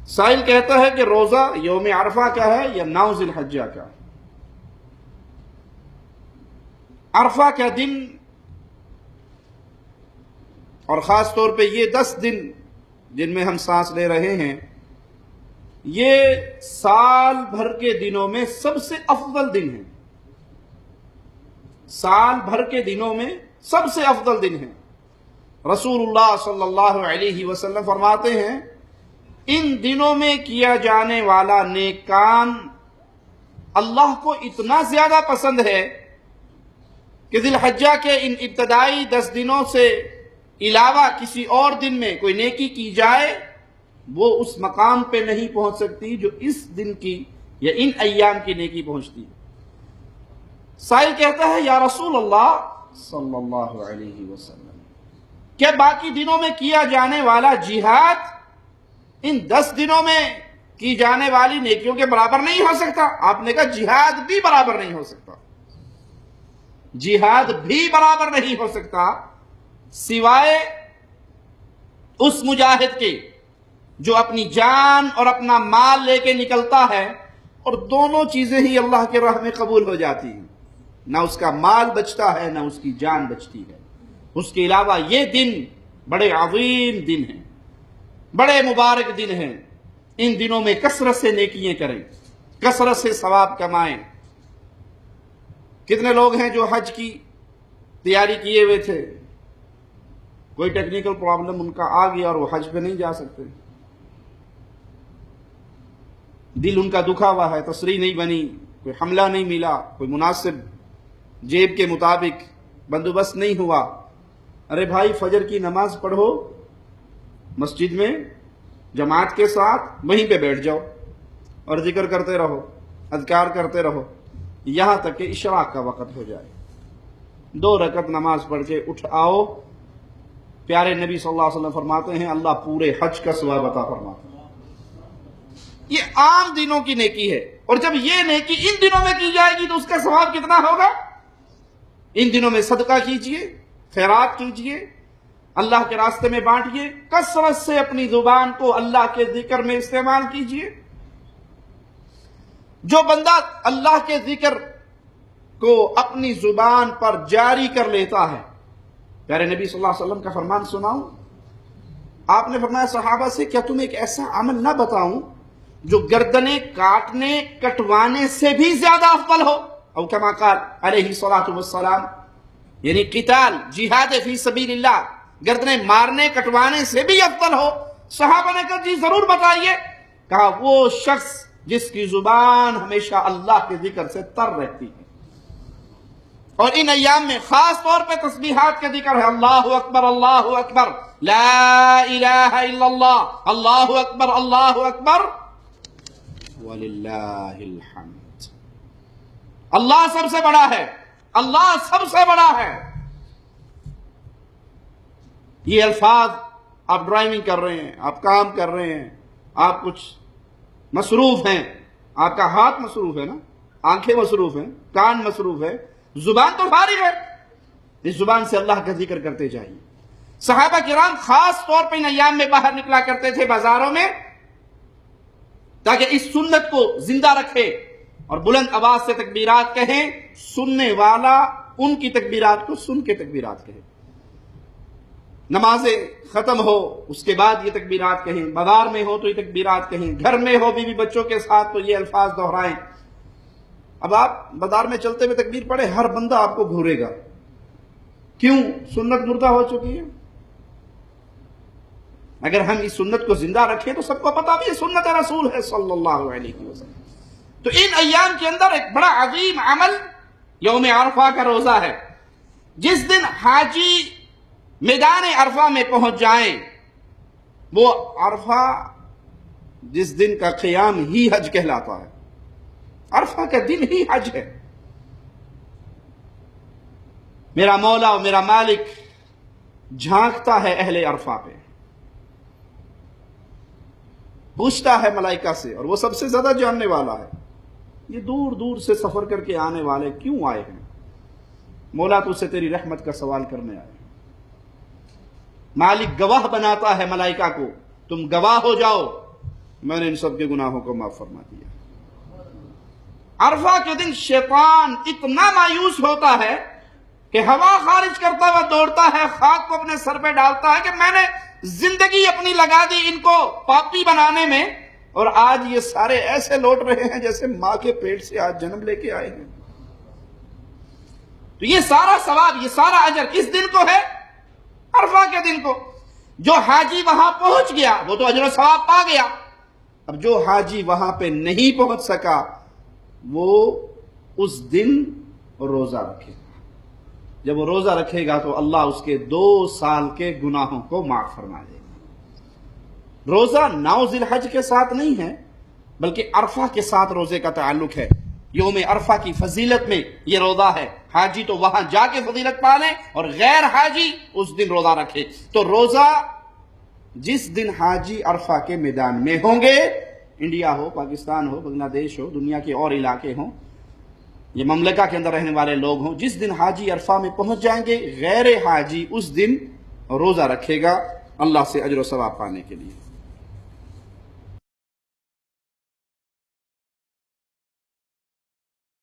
سائل کہتا ہے کہ روزہ یوم عرفہ کا ہے یا 9 ذی الحجہ کا؟ عرفہ کا دن اور خاص طور پہ یہ 10 دن جن میں ہم سانس لے رہے ہیں، یہ سال بھر کے دنوں میں سب سے افضل دن ہے. سال بھر کے دنوں میں سب سے افضل دن ہے. رسول اللہ صلی اللہ علیہ وسلم فرماتے ہیں ان دنوں میں کیا جانے والا نیک کام اللہ کو اتنا زیادہ پسند ہے کہ ذی الحجہ کے ان ابتدائی 10 دنوں سے علاوہ کسی اور دن میں کوئی نیکی کی جائے وہ اس مقام پہ نہیں پہنچ سکتی جو اس دن کی یا ان ایام کی نیکی پہنچتی ہے. سائل کہتا ہے یا رسول اللہ صلی اللہ علیہ وسلم، کیا باقی دنوں میں کیا جانے والا جہاد ان 10 دنوں میں کی جانے والی نیکیوں کے برابر نہیں ہو سکتا؟ آپ نے کہا جہاد بھی برابر نہیں ہو سکتا. جہاد بھی برابر نہیں ہو سکتا سوائے اس مجاہد کے جو اپنی جان اور اپنا مال لے کے نکلتا ہے اور دونوں چیزیں ہی اللہ کے راہ میں قبول ہو جاتی ہیں. نہ اس کا مال بچتا ہے نہ اس کی جان بچتی ہے. اس کے علاوہ یہ دن بڑے عظیم دن ہیں، بڑے مبارک دن ہیں. ان دنوں میں کثرت سے نیکیاں کریں، کثرت سے ثواب کمائیں. کتنے لوگ ہیں جو حج کی تیاری کیے ہوئے تھے، کوئی ٹیکنیکل پرابلم ان کا آ گیا اور وہ حج پہ نہیں جا سکتے، دل ان کا دکھا ہوا ہے، تسریح نہیں بنی، کوئی حملہ نہیں ملا، کوئی مناسب جیب کے مطابق بندوبست نہیں ہوا. ارے بھائی فجر کی نماز پڑھو مسجد میں جماعت کے ساتھ، وہیں پہ بیٹھ جاؤ اور ذکر کرتے رہو، اذکار کرتے رہو یہاں تک کہ اشراق کا وقت ہو جائے. 2 رکعت نماز پڑھ کے اٹھ آؤ. پیارے نبی صلی اللہ علیہ وسلم فرماتے ہیں اللہ پورے حج کا ثواب عطا فرماتا ہے. یہ عام دنوں کی نیکی ہے، اور جب یہ نیکی ان دنوں میں کی جائے گی تو اس کا ثواب کتنا ہوگا؟ ان دنوں میں صدقہ کیجئے، خیرات کیجئے، اللہ کے راستے میں بانٹیے، کثرت سے اپنی زبان کو اللہ کے ذکر میں استعمال کیجئے. جو بندہ اللہ کے ذکر کو اپنی زبان پر جاری کر لیتا ہے، پیارے نبی صلی اللہ علیہ وسلم کا فرمان سناؤں؟ آپ نے فرمایا صحابہ سے کیا تمہیں ایک ایسا عمل نہ بتاؤں جو گردنیں کاٹنے کٹوانے سے بھی زیادہ افضل ہو؟ او کما قال علیہ الصلوۃ والسلام، یعنی قتال جہاد فی سبیل اللہ گردنیں مارنے کٹوانے سے بھی افضل ہو. صحابہ نے کہا جی ضرور بتائیے. کہا وہ شخص جس کی زبان ہمیشہ اللہ کے ذکر سے تر رہتی ہے. اور ان ایام میں خاص طور پہ تسبیحات کا ذکر ہے. اللہ اکبر اللہ اکبر لا الہ الا اللہ، اللہ اکبر اللہ اکبر وللہ الحمد. اللہ سب سے بڑا ہے، اللہ سب سے بڑا ہے. یہ الفاظ آپ ڈرائیونگ کر رہے ہیں، آپ کام کر رہے ہیں، آپ کچھ مصروف ہیں، آپ کا ہاتھ مصروف ہے نا، آنکھیں مصروف ہیں، کان مصروف ہے، زبان تو فارغ ہے. اس زبان سے اللہ کا ذکر کرتے جائیے. صحابہ کرام خاص طور پہ ان ایام میں باہر نکلا کرتے تھے بازاروں میں تاکہ اس سنت کو زندہ رکھے اور بلند آواز سے تکبیرات کہیں. سننے والا ان کی تکبیرات کو سن کے تکبیرات کہے. نمازیں ختم ہو اس کے بعد یہ تکبیرات کہیں، بازار میں ہو تو یہ تکبیرات کہیں، گھر میں ہو بیوی بچوں کے ساتھ تو یہ الفاظ دہرائیں. اب آپ بازار میں چلتے ہوئے تکبیر پڑھے، ہر بندہ آپ کو گھورے گا. کیوں؟ سنت مردہ ہو چکی ہے. اگر ہم اس سنت کو زندہ رکھیں تو سب کو پتا بھی یہ سنت رسول ہے صلی اللہ علیہ وسلم. تو ان ایام کے اندر ایک بڑا عظیم عمل یوم عرفہ کا روزہ ہے. جس دن حاجی میدان عرفہ میں پہنچ جائیں، وہ عرفہ جس دن کا قیام ہی حج کہلاتا ہے. عرفہ کا دن ہی حج ہے. میرا مولا اور میرا مالک جھانکتا ہے اہل عرفہ پہ، پوچھتا ہے ملائکہ سے، اور وہ سب سے زیادہ جاننے والا ہے. یہ دور دور سے سفر کر کے آنے والے کیوں آئے ہیں؟ مولا تو سے تیری رحمت کا سوال کرنے آئے. مالک گواہ بناتا ہے ملائکہ کو، تم گواہ ہو جاؤ میں نے ان سب کے گناہوں کو معاف فرما دیا۔ عرفہ کے دن شیطان اتنا مایوس ہوتا ہے کہ ہوا خارج کرتا ہوا دوڑتا ہے، خاک کو اپنے سر پہ ڈالتا ہے کہ میں نے زندگی اپنی لگا دی ان کو پاپی بنانے میں، اور آج یہ سارے ایسے لوٹ رہے ہیں جیسے ماں کے پیٹ سے آج جنم لے کے آئے ہیں۔ تو یہ سارا ثواب، یہ سارا اجر کس دن کو ہے؟ عرفہ کے دن کو۔ جو حاجی وہاں پہنچ گیا وہ تو اجر و ثواب پا گیا، اب جو حاجی وہاں پہ نہیں پہنچ سکا وہ اس دن روزہ رکھے گا۔ جب وہ روزہ رکھے گا تو اللہ اس کے 2 سال کے گناہوں کو معاف فرما دے گا۔ روزہ 9 ذی الحج کے ساتھ نہیں ہے بلکہ عرفہ کے ساتھ روزے کا تعلق ہے۔ یوم عرفہ کی فضیلت میں یہ روزہ ہے۔ حاجی تو وہاں جا کے فضیلت پالے اور غیر حاجی اس دن روزہ رکھے۔ تو روزہ جس دن حاجی عرفہ کے میدان میں ہوں گے، انڈیا ہو، پاکستان ہو، بنگلہ دیش ہو، دنیا کے اور علاقے ہوں، یہ مملکہ کے اندر رہنے والے لوگ ہوں، جس دن حاجی عرفہ میں پہنچ جائیں گے، غیر حاجی اس دن روزہ رکھے گا اللہ سے اجر و ثواب پانے کے لیے۔